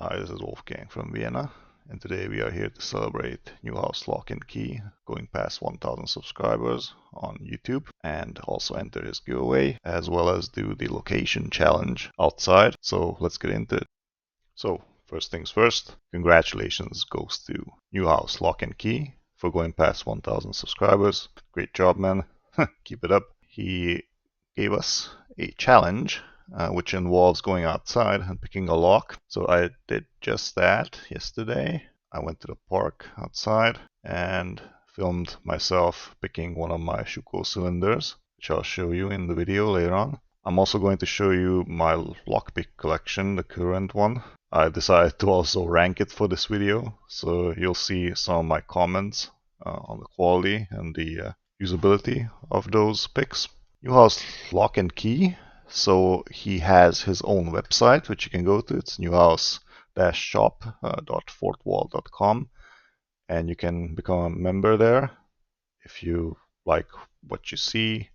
Hi, this is Wolfgang from Vienna, and today we are here to celebrate Newhouse Lock and Key going past 1000 subscribers on YouTube, and also enter his giveaway, as well as do the location challenge outside. So let's get into it. So first things first, congratulations goes to Newhouse Lock and Key for going past 1000 subscribers. Great job, man. Keep it up. He gave us a challenge which involves going outside and picking a lock. So I did just that yesterday. I went to the park outside and filmed myself picking one of my Schüco cylinders, which I'll show you in the video later on. I'm also going to show you my lockpick collection, the current one. I decided to also rank it for this video, so you'll see some of my comments on the quality and the usability of those picks. Newhouse Lock and Key. So he has his own website, which you can go to. It's newhouse-shop.fourthwall.com, and you can become a member there if you like what you see,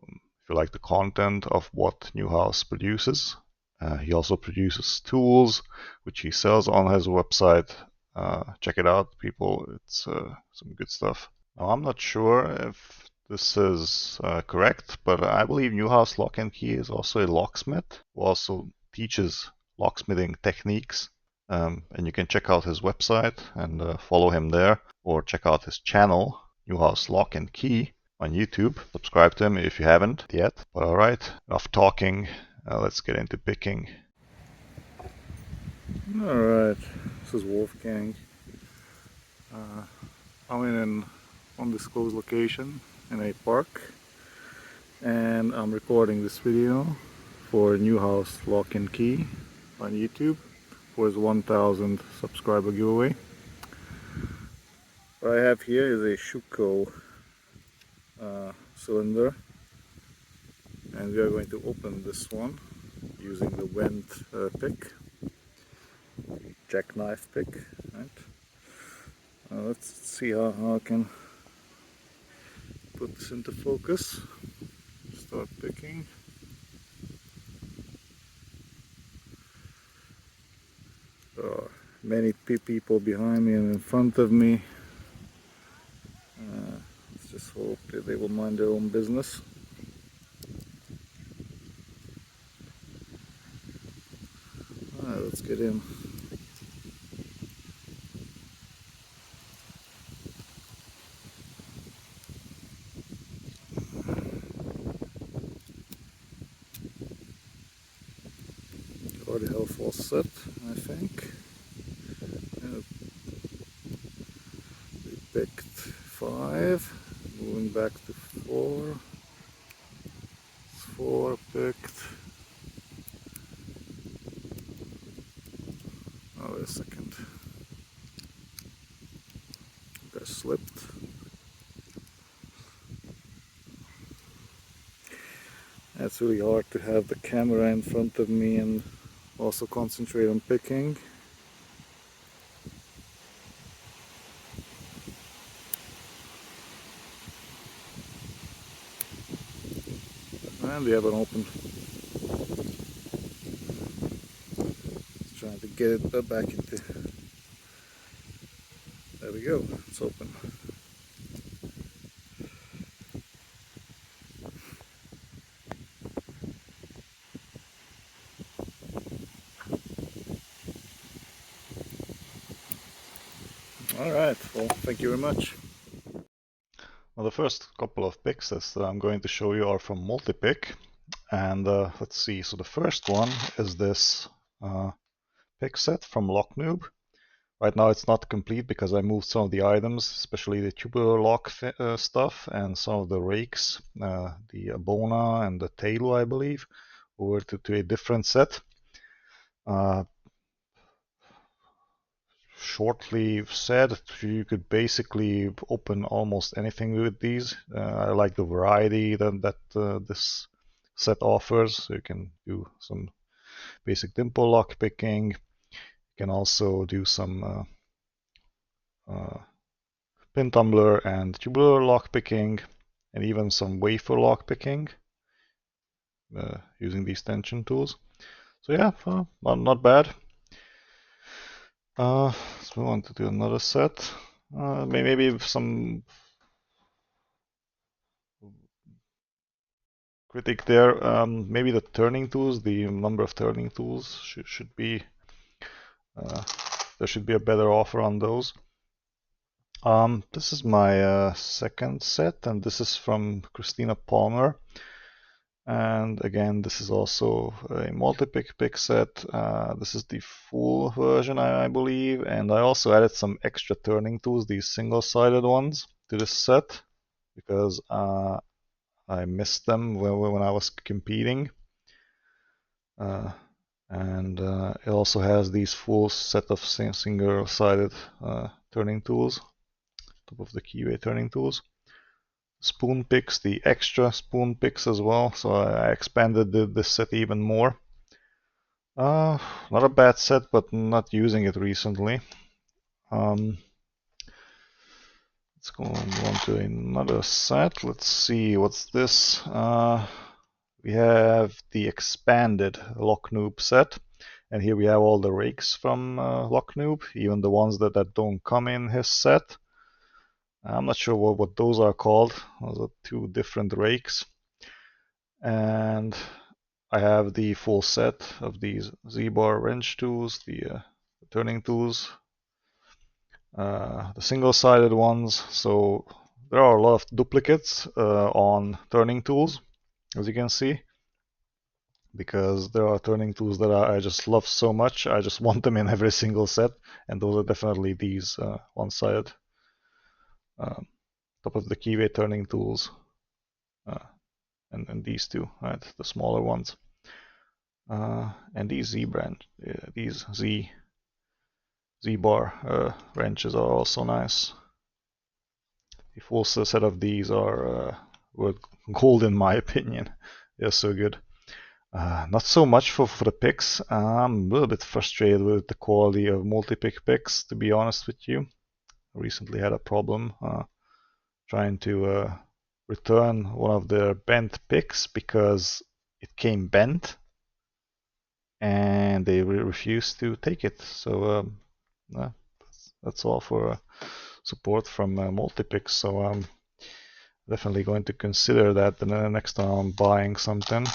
if you like the content of what Newhouse produces. He also produces tools, which he sells on his website. Check it out, people. It's some good stuff. Now, I'm not sure if this is correct, but I believe Newhouse Lock and Key is also a locksmith who also teaches locksmithing techniques. And you can check out his website and follow him there, or check out his channel, Newhouse Lock and Key, on YouTube. Subscribe to him if you haven't yet. But alright, enough talking. Let's get into picking. Alright, this is Wolfgang. I'm in an undisclosed location in a park, and I'm recording this video for Newhouse Lock and Key on YouTube for his 1000 subscriber giveaway. What I have here is a Schüco cylinder, and we are going to open this one using the Wendt pick, jackknife pick. Right? Let's see how I can put this into focus. Start picking. There are many people behind me and in front of me. Let's just hope that they will mind their own business. Let's get in. Got the health all set, I think. We picked 5, moving back to 4. 4 picked. Oh, wait a second. I slipped. It's really hard to have the camera in front of me and also concentrate on picking. And we have an open. Just trying to get it back into. There we go, it's open. Alright, well, thank you very much. Well, the first couple of picks that I'm going to show you are from Multipick. And let's see, so the first one is this pick set from Locknoob. Right now it's not complete because I moved some of the items, especially the tubular lock stuff and some of the rakes, the Abona and the Tailor, I believe, over to a different set. Shortly said, you could basically open almost anything with these. I like the variety that this set offers. So you can do some basic Dimple lock picking. You can also do some pin tumbler and tubular lock picking, and even some wafer lock picking using these tension tools. So yeah, not bad. Let's move on to do another set. Maybe some critic there. Maybe the turning tools, the number of turning tools should be, there should be a better offer on those. This is my second set, and this is from Christina Palmer. And again, this is also a multi-pick pick set. This is the full version, I believe, and I also added some extra turning tools, these single-sided ones, to this set because I missed them when I was competing. And it also has these full set of single-sided turning tools, top of the keyway turning tools. Spoon picks, the extra spoon picks as well, so I expanded this set even more. Not a bad set, but not using it recently. Let's go on to another set. Let's see, what's this? We have the expanded Lock Noob set, and here we have all the rakes from Lock Noob, even the ones that don't come in his set. I'm not sure what those are called. Those are two different rakes. And I have the full set of these Z-bar wrench tools, the turning tools, the single-sided ones. So there are a lot of duplicates on turning tools, as you can see, because there are turning tools that I just love so much. I just want them in every single set, and those are definitely these one-sided top of the keyway turning tools, and these two, right, the smaller ones. And these these Z-bar wrenches are also nice. The full set of these are worth gold in my opinion. They're so good. Not so much for the picks. I'm a little bit frustrated with the quality of multi-pick picks, to be honest with you. I recently had a problem trying to return one of the bent picks because it came bent and they refused to take it. So that's all for support from Multipicks. So I'm definitely going to consider that the next time I'm buying something.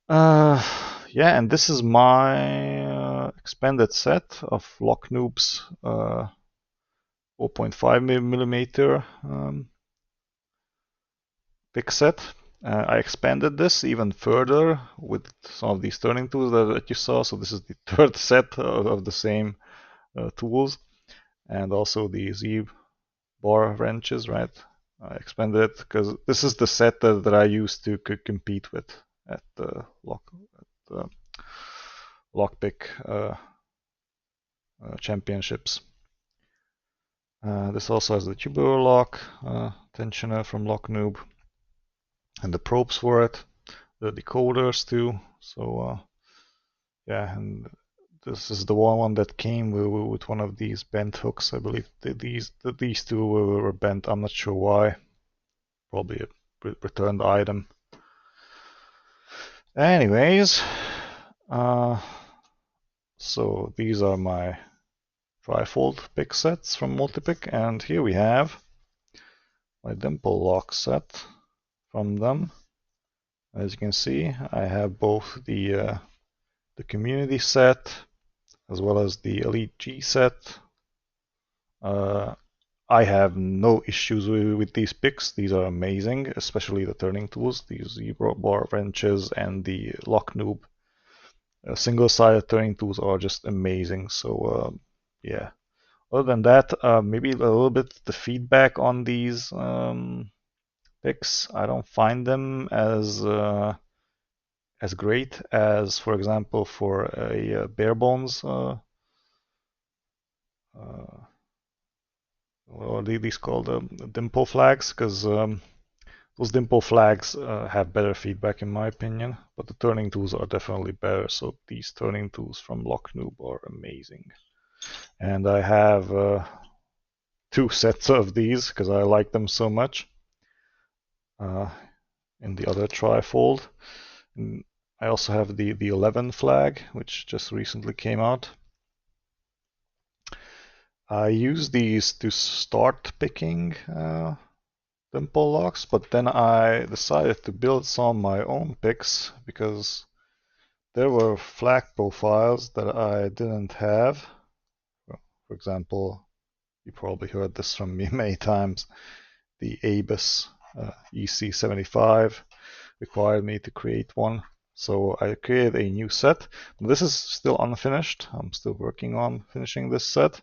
Yeah, and this is my expanded set of Lock Noob's 0.5 millimeter pick set. I expanded this even further with some of these turning tools that you saw. So this is the third set of the same tools, and also the Z-bar wrenches, right? I expanded it because this is the set that I used to compete with at the Lockpick championships. This also has the tubular lock tensioner from Lock Noob, and the probes for it, the decoders too. So yeah, and this is the one that came with one of these bent hooks. I believe these two were bent. I'm not sure why. Probably a returned item. Anyways, so these are my trifold pick sets from Multipick, and here we have my Dimple lock set from them. As you can see, I have both the community set as well as the Elite G set. I have no issues with these picks. These are amazing, especially the turning tools, these Z-bar wrenches and the Lock Noob single-sided turning tools are just amazing. So yeah. Other than that, maybe a little bit the feedback on these picks. I don't find them as great as, for example, for a bare bones. What are these called? Dimple flags, because those dimple flags have better feedback in my opinion, but the turning tools are definitely better. So these turning tools from Lock Noob are amazing. And I have two sets of these because I like them so much. In the other trifold. And I also have the 11 flag, which just recently came out. I use these to start picking Dimple locks, but then I decided to build some of my own picks because there were flag profiles that I didn't have. For example, you probably heard this from me many times. The ABUS EC75 required me to create one. So I created a new set. This is still unfinished. I'm still working on finishing this set.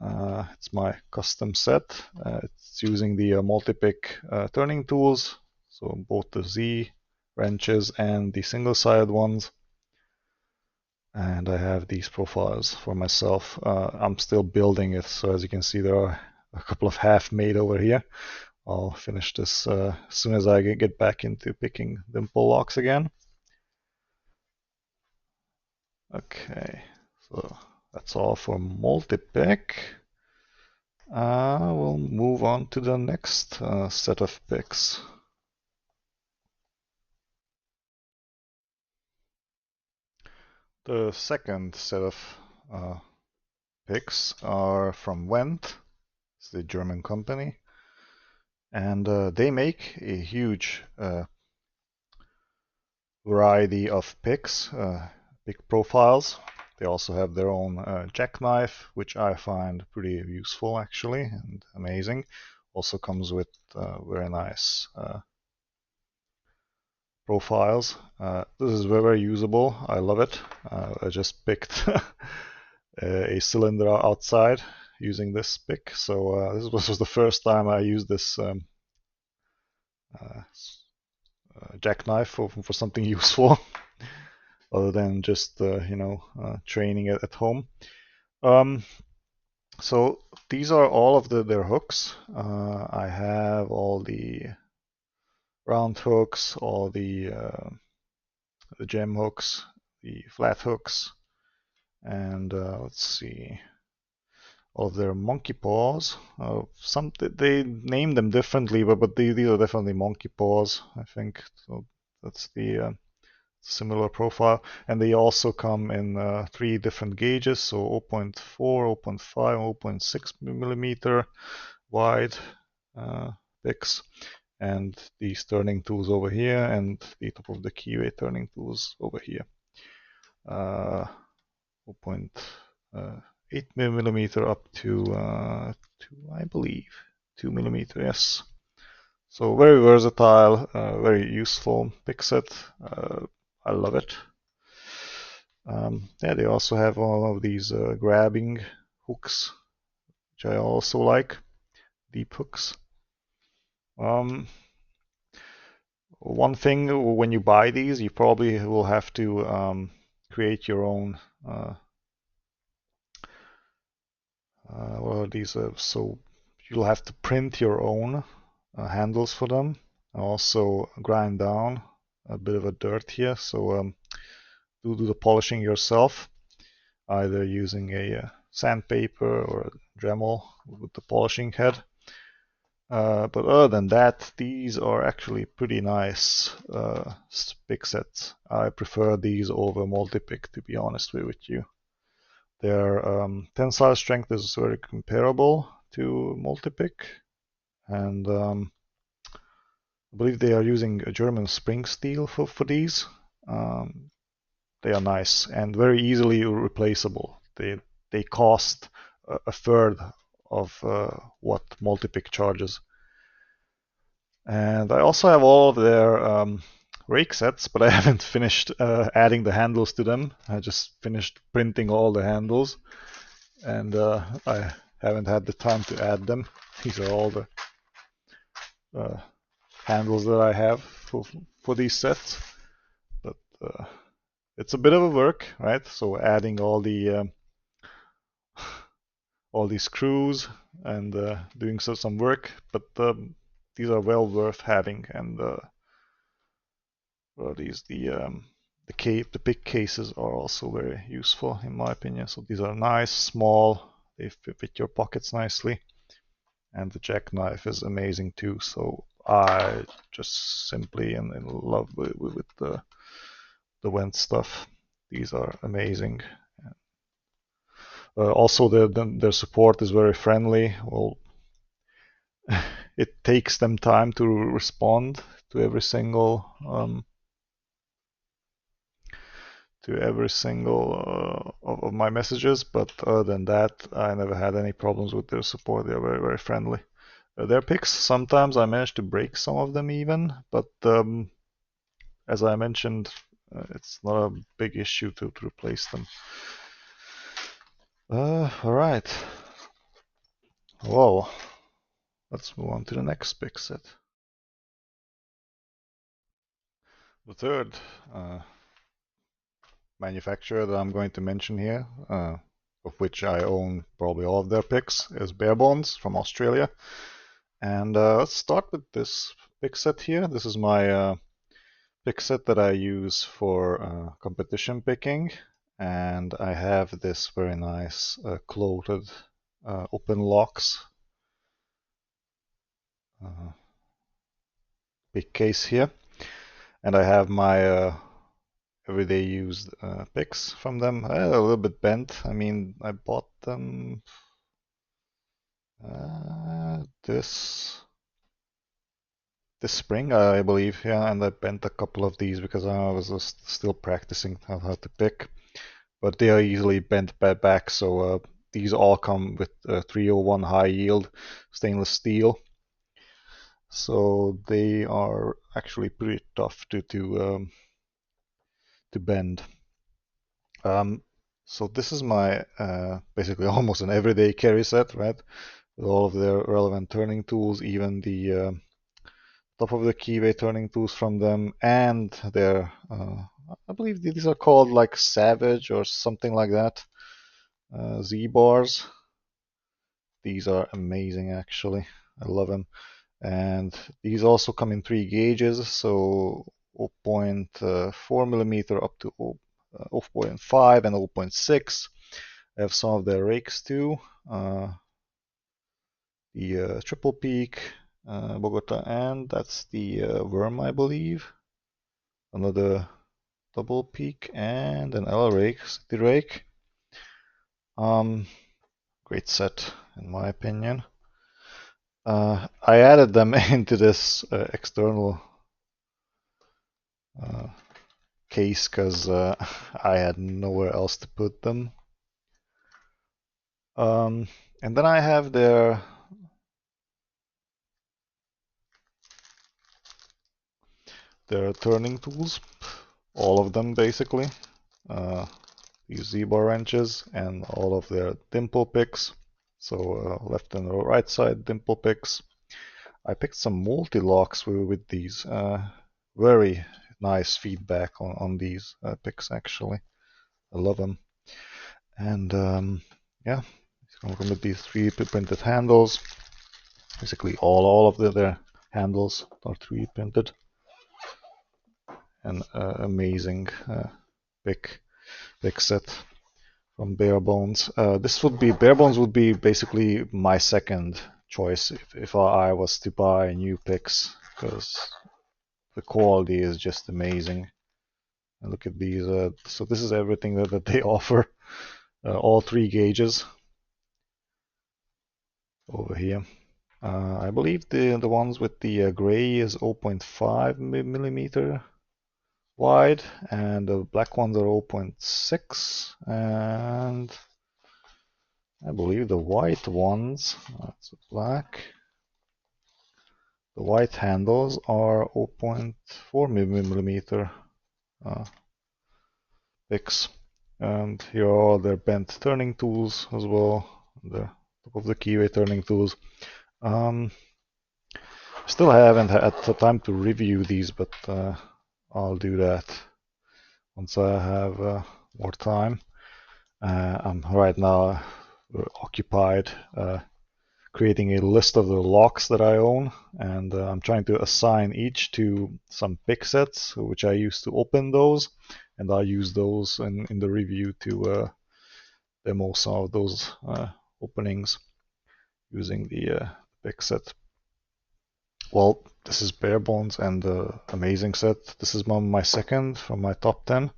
It's my custom set. It's using the Multipick turning tools, so both the Z wrenches and the single-sided ones. And I have these profiles for myself. I'm still building it, so as you can see, there are a couple of half-made over here. I'll finish this as soon as I get back into picking Dimple locks again. Okay, so that's all for Multipick. We'll move on to the next set of picks. The second set of picks are from Wendt. It's the German company. And they make a huge variety of picks, pick profiles. They also have their own jackknife, which I find pretty useful actually and amazing. Also comes with very nice profiles. This is very usable. I love it. I just picked a cylinder outside using this pick. So this was the first time I used this jackknife for something useful other than just training at home. So these are all of their hooks. I have all the round hooks, all the gem hooks, the flat hooks, and let's see, all of their monkey paws. Some they name them differently, but these are definitely monkey paws, I think. So that's the similar profile, and they also come in 3 different gauges, so 0.4, 0.5, 0.6 millimeter wide picks, and these turning tools over here, and the top of the keyway turning tools over here. 0.8 millimeter up to I believe 2 millimeter. Yes. So very versatile, very useful pick set. I love it. Yeah, they also have all of these grabbing hooks, which I also like, deep hooks. One thing, when you buy these, you probably will have to create your own. What are these? So you'll have to print your own handles for them, and also grind down a bit of a dirt here. So do the polishing yourself, either using a sandpaper or a Dremel with the polishing head. But other than that, these are actually pretty nice pick sets. I prefer these over Multipick, to be honest with you. Their tensile strength is very comparable to Multipick, and I believe they are using a German spring steel for these. They are nice and very easily replaceable. They cost a third of what Multipick charges. And I also have all of their rake sets, but I haven't finished adding the handles to them. I just finished printing all the handles, and I haven't had the time to add them. These are all the handles that I have for these sets, but it's a bit of a work, right? So adding all these screws and doing some work, but these are well worth having. And the pick cases are also very useful in my opinion. So these are nice, small, they fit your pockets nicely, and the jackknife is amazing too. So I just simply in love with the Wendt stuff. These are amazing. Also, their support is very friendly. Well, it takes them time to respond to every single of my messages, but other than that, I never had any problems with their support. They are very, very friendly. Their picks, sometimes I managed to break some of them even, but as I mentioned, it's not a big issue to replace them. Alright. Well, let's move on to the next pick set. The third manufacturer that I'm going to mention here, of which I own probably all of their picks, is Barebones from Australia. And let's start with this pick set here. This is my pick set that I use for competition picking, and I have this very nice clothed open locks pick case here, and I have my everyday used picks from them. A little bit bent. I mean, I bought them this spring, I believe, yeah, and I bent a couple of these because I was still practicing how to pick, but they are easily bent back, so these all come with 301 high yield stainless steel, so they are actually pretty tough to bend. So this is my basically almost an everyday carry set, right? With all of their relevant turning tools, even the top of the keyway turning tools from them, and their I believe these are called like Savage or something like that, Z bars. These are amazing, actually. I love them. And these also come in 3 gauges, so 0.4 millimeter up to 0.5 and 0.6. I have some of their rakes too. The triple peak, Bogota, and that's the worm, I believe. Another double peak and an L rake, city rake. Great set, in my opinion. I added them into this external case because I had nowhere else to put them. And then I have their turning tools, all of them basically. These Z-bar wrenches and all of their Dimple picks. So left and right side Dimple picks. I picked some multi-locks with these. Very nice feedback on these picks, actually. I love them. And yeah, come with these 3D printed handles. Basically all of their handles are 3D printed. An amazing pick set from Barebones. Barebones would be basically my second choice if I was to buy new picks, because the quality is just amazing. And look at these. So this is everything that they offer. All 3 gauges over here. I believe the ones with the gray is 0.5 millimeter wide, and the black ones are 0.6, and I believe the white ones, that's black, the white handles are 0.4 millimeter picks. And here are all their bent turning tools as well, the top of the keyway turning tools. Still haven't had the time to review these, but I'll do that once I have more time. I'm right now occupied creating a list of the locks that I own, and I'm trying to assign each to some pick sets, which I use to open those, and I'll use those in the review to demo some of those openings using the pick set. Well, this is Barebones and amazing set. This is my second from my top 10,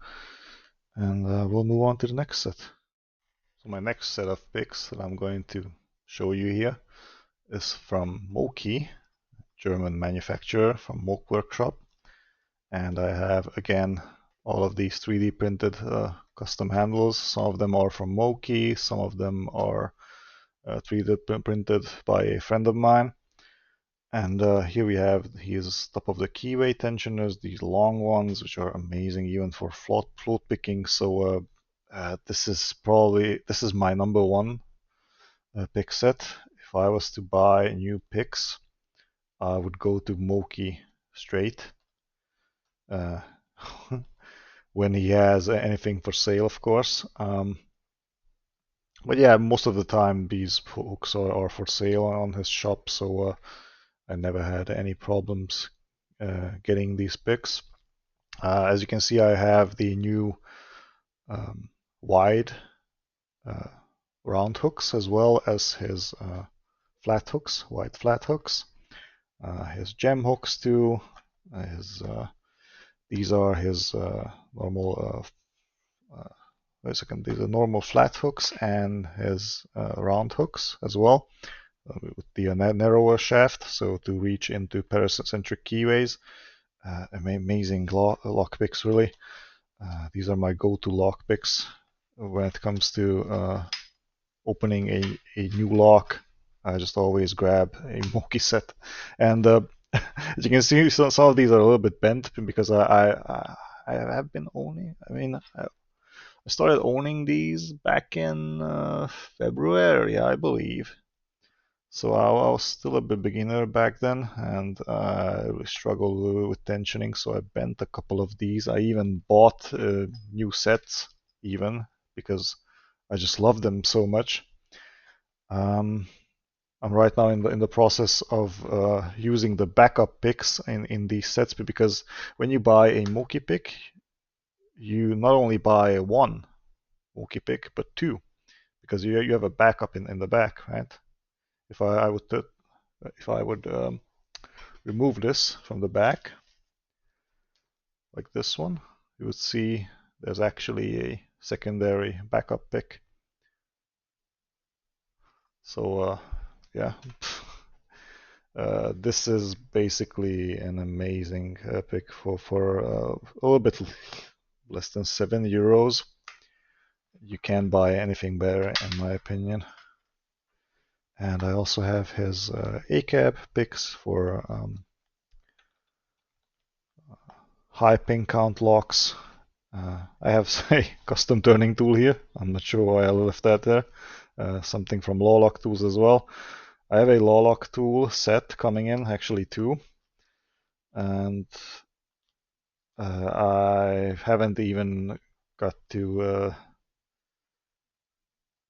and we'll move on to the next set. So my next set of picks that I'm going to show you here is from Moki, German manufacturer from Moki Workshop. And I have, again, all of these 3D printed custom handles. Some of them are from Moki, some of them are 3D printed by a friend of mine. And here we have his top of the keyway tensioners, these long ones, which are amazing even for float picking. So this is my number one pick set. If I was to buy new picks, I would go to Moki straight. When he has anything for sale, of course. But yeah, most of the time these hooks are for sale on his shop, so I never had any problems getting these picks. As you can see, I have the new wide round hooks as well as his flat hooks, wide flat hooks. His gem hooks too. These are his normal. Wait a second. These are normal flat hooks and his round hooks as well, with the narrower shaft, so to reach into paracentric keyways. Amazing lockpicks, really. These are my go-to lockpicks when it comes to opening a new lock. I just always grab a Moki set, and as you can see, some of these are a little bit bent because I have been owning. I started owning these back in February, I believe. So I was still a bit beginner back then, and I struggled with tensioning, so I bent a couple of these. I even bought new sets, even because I just love them so much. I'm right now in the process of using the backup picks in these sets, because when you buy a Moki pick, you not only buy one Moki pick but two, because you have a backup in the back, right? If I would remove this from the back, like this one, you would see there's actually a secondary backup pick. So yeah, this is basically an amazing pick for a little bit less than €7. You can't buy anything better, in my opinion. And I also have his ACAB picks for high pin count locks. I have a custom turning tool here. I'm not sure why I left that there. Something from Law Lock Tools as well. I have a Law Lock tool set coming in, actually two. And I haven't even got to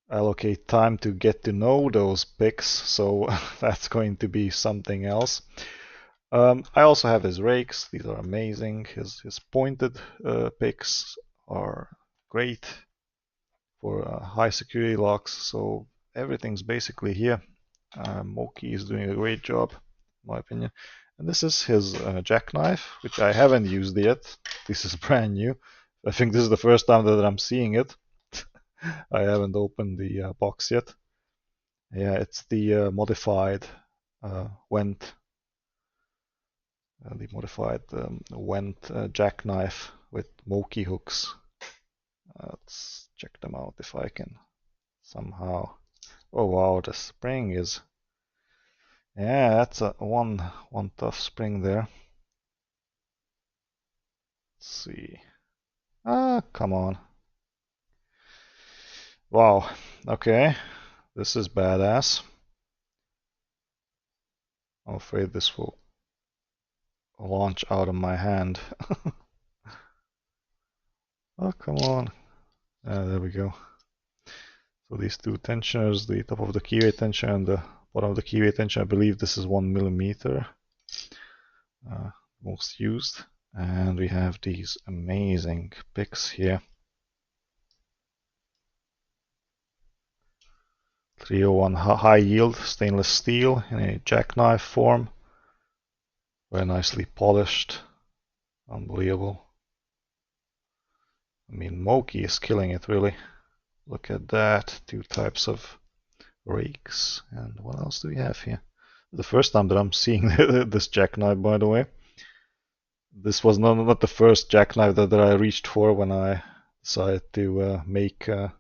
allocate time to get to know those picks, so that's going to be something else. I also have his rakes. These are amazing. His pointed picks are great for high security locks, so everything's basically here. Moki is doing a great job, in my opinion. And this is his jackknife, which I haven't used yet. This is brand new. I think this is the first time that I'm seeing it. I haven't opened the box yet. Yeah, it's the modified Wendt. The modified Wendt jackknife with Moki hooks. Let's check them out if I can somehow. Oh wow, the spring is. Yeah, that's a one tough spring there. Let's see. Ah, come on. Wow. Okay, this is badass. I'm afraid this will launch out of my hand. Oh, come on. There we go. So these two tensioners, the top of the keyway tensioner and the bottom of the keyway tensioner, I believe this is 1mm, most used. And we have these amazing picks here. 301 high yield stainless steel in a jackknife form. Very nicely polished. Unbelievable. I mean, Moki is killing it, really. Look at that, 2 types of rakes. And what else do we have here? The first time that I'm seeing this jackknife, by the way. This was not the first jackknife that I reached for when I decided to make the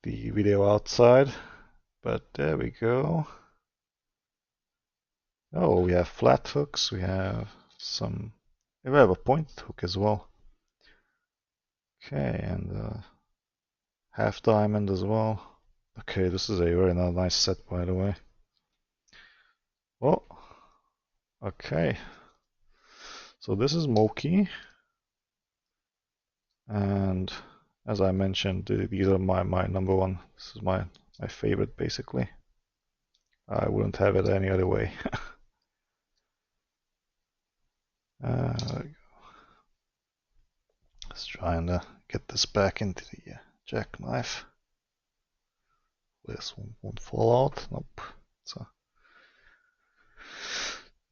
video outside. But there we go. Oh, we have flat hooks, we have we have a point hook as well. Okay, and half diamond as well. Okay, this is a very nice set, by the way. Oh, okay. So this is Moki, and as I mentioned, these are my number one. This is my favorite, basically. I wouldn't have it any other way. Let's try and get this back into the jackknife. This one won't fall out. Nope.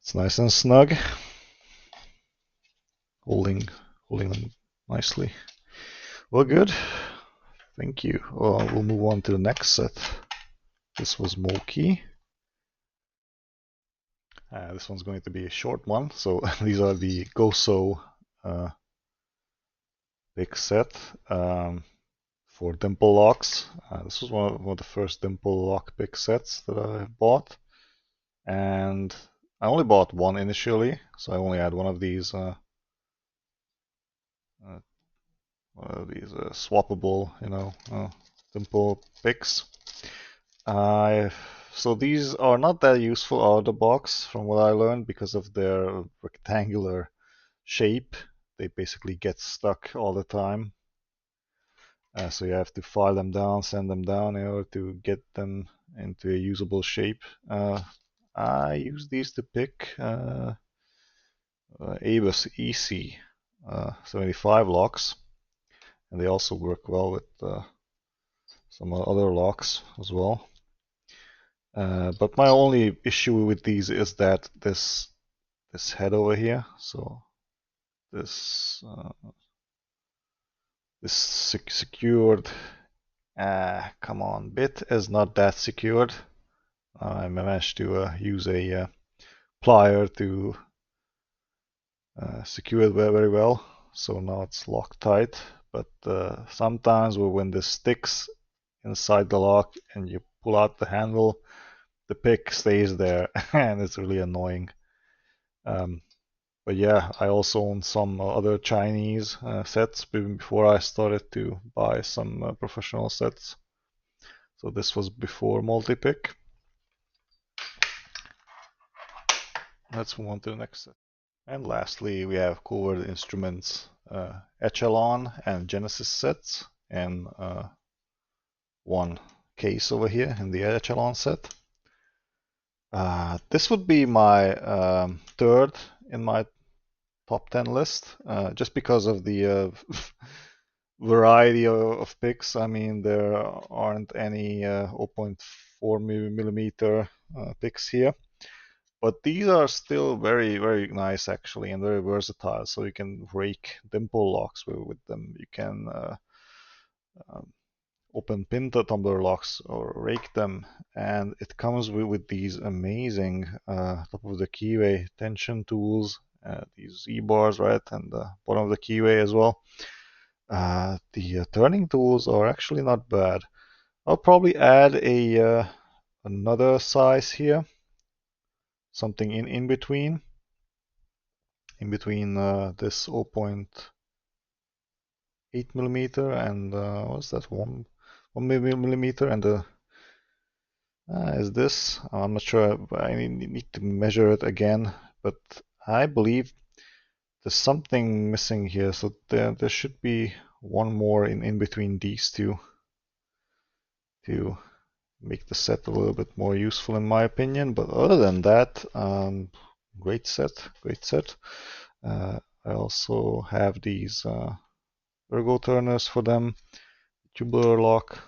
It's nice and snug. Holding them nicely. Well, good. Thank you. Well, we'll move on to the next set. This was Moki. This one's going to be a short one. So these are the GoSo big set for Dimple locks. This was one of the first Dimple lockpick sets that I bought, and I only bought one initially, so I only had one of these swappable, Dimple picks. So these are not that useful out of the box, from what I learned, because of their rectangular shape. They basically get stuck all the time. So you have to file them down, send them down in order to get them into a usable shape. I use these to pick Abus EC 75 locks, and they also work well with some other locks as well. But my only issue with these is that this head over here, so this secured come on bit is not that secured. I managed to use a plier to secure it very well, so now it's locked tight. But sometimes when this sticks inside the lock and you pull out the handle, the pick stays there and it's really annoying. But yeah, I also own some other Chinese sets before I started to buy some professional sets. So this was before Multipick. Let's move on to the next set. And lastly, we have Covert Instruments Echelon and Genesis sets, and one case over here in the Echelon set. This would be my third in my top 10 list, just because of the variety of picks. I mean, there aren't any 0.4 millimeter picks here, but these are still very nice actually, and very versatile. So you can rake Dimple locks with them. You can open pin tumbler locks or rake them, and it comes with these amazing top of the keyway tension tools, these E-bars, right, and the bottom of the keyway as well. The turning tools are actually not bad. I'll probably add a another size here, something in between this 0.8 millimeter and what's that, 1 millimeter, and the is this, I'm not sure, I need to measure it again, but I believe there's something missing here, so there should be one more in between these two to make the set a little bit more useful in my opinion. But other than that, great set. I also have these ergo turners for them, tubular lock,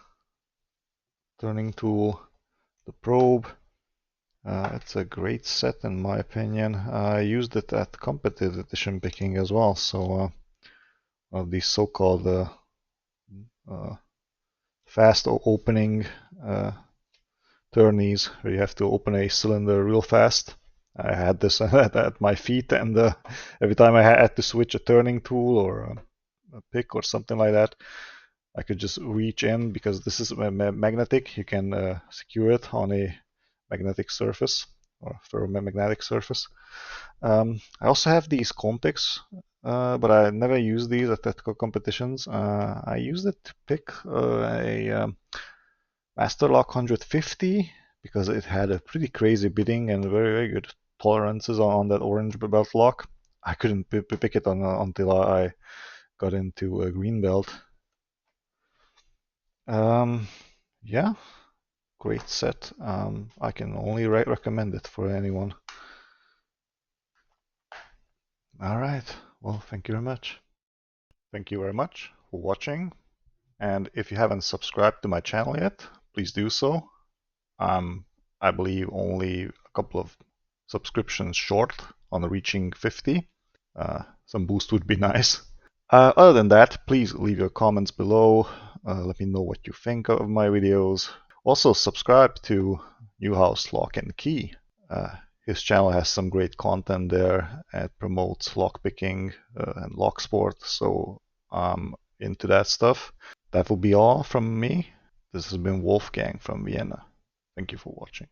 turning tool, the probe. It's a great set in my opinion. I used it at competitive edition picking as well, so of these so-called fast opening turnies where you have to open a cylinder real fast. I had this at my feet, and every time I had to switch a turning tool or a pick or something like that, I could just reach in because this is magnetic. You can secure it on a magnetic surface or ferromagnetic surface. I also have these Compics, but I never use these at competitions. I used it to pick a Master Lock 150 because it had a pretty crazy bidding and very good tolerances on that orange belt lock. I couldn't pick it until I got into a green belt. Yeah, great set. I can only recommend it for anyone. All right. Well, thank you very much. Thank you very much for watching. And if you haven't subscribed to my channel yet, please do so. I believe only a couple of subscriptions short on reaching 50. Some boost would be nice. Other than that, please leave your comments below. Let me know what you think of my videos. Also, subscribe to Newhouse Lock and Key. His channel has some great content there. It promotes lockpicking and lock sport, so I'm into that stuff. That will be all from me. This has been Wolfgang from Vienna. Thank you for watching.